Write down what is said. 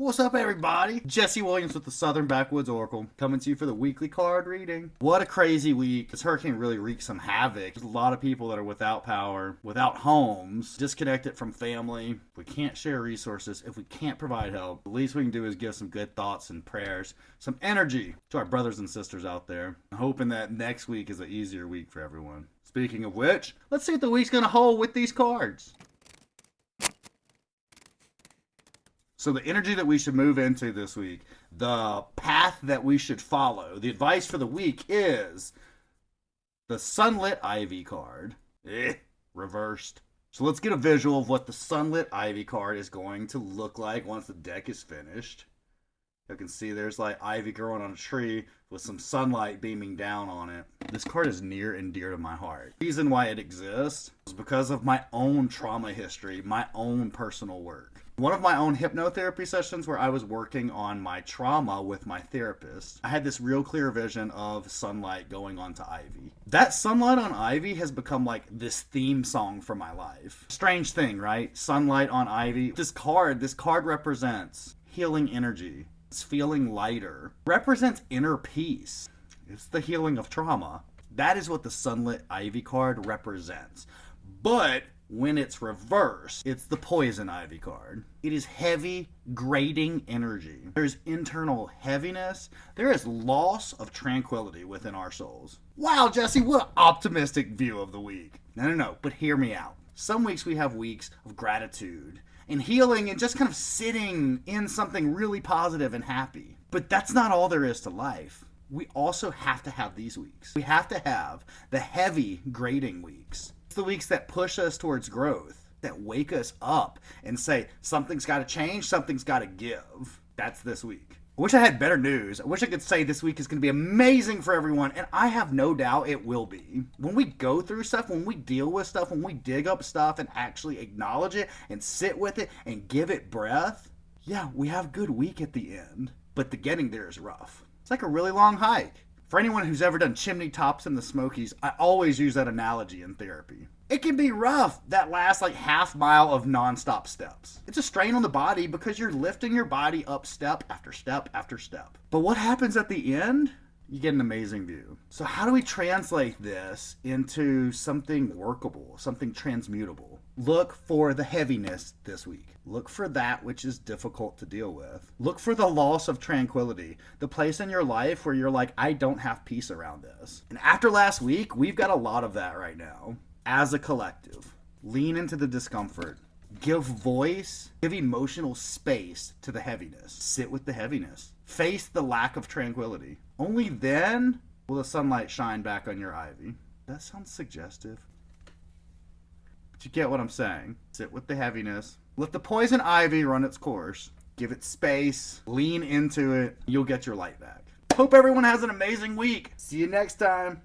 What's up, everybody? Jesse Williams with the Southern Backwoods Oracle, coming to you for the weekly card reading. What a crazy week. This hurricane really wreaked some havoc. There's a lot of people that are without power, without homes, disconnected from family. If we can't share resources, if we can't provide help, the least we can do is give some good thoughts and prayers, some energy to our brothers and sisters out there. I'm hoping that next week is an easier week for everyone. Speaking of which, let's see what the week's gonna hold with these cards. So the energy that we should move into this week, the path that we should follow, the advice for the week is the Sunlit Ivy card. Reversed. So let's get a visual of what the Sunlit Ivy card is going to look like once the deck is finished. You can see there's like ivy growing on a tree with some sunlight beaming down on it. This card is near and dear to my heart. The reason why it exists is because of my own trauma history, my own personal work. One of my own hypnotherapy sessions where I was working on my trauma with my therapist, I had this real clear vision of sunlight going onto ivy. That sunlight on ivy has become like this theme song for my life. Strange thing, right? Sunlight on ivy. This card represents healing energy. It's feeling lighter. Represents inner peace. It's the healing of trauma. That is what the Sunlit Ivy card represents. But when it's reversed, it's the Poison Ivy card. It is heavy, grating energy. There's internal heaviness. There is loss of tranquility within our souls. Wow, Jesse, what an optimistic view of the week. No, but hear me out. Some weeks we have weeks of gratitude and healing and just kind of sitting in something really positive and happy. But that's not all there is to life. We also have to have these weeks. We have to have the heavy, grating weeks. It's the weeks that push us towards growth, that wake us up and say, something's got to change, something's got to give. That's this week. I wish I had better news. I wish I could say this week is going to be amazing for everyone, and I have no doubt it will be. When we go through stuff, when we deal with stuff, when we dig up stuff and actually acknowledge it and sit with it and give it breath, yeah, we have a good week at the end. But the getting there is rough. It's like a really long hike. For anyone who's ever done chimney tops in the Smokies, I always use that analogy in therapy. It can be rough, that last like half mile of nonstop steps. It's a strain on the body because you're lifting your body up step after step after step. But what happens at the end? You get an amazing view. So how do we translate this into something workable, something transmutable? Look for the heaviness this week. Look for that which is difficult to deal with. Look for the loss of tranquility, the place in your life where you're like, I don't have peace around this. And after last week, we've got a lot of that right now. As a collective, lean into the discomfort. Give voice, give emotional space to the heaviness. Sit with the heaviness. Face the lack of tranquility. Only then will the sunlight shine back on your ivy. That sounds suggestive. But you get what I'm saying. Sit with the heaviness. Let the poison ivy run its course. Give it space. Lean into it. You'll get your light back. Hope everyone has an amazing week. See you next time.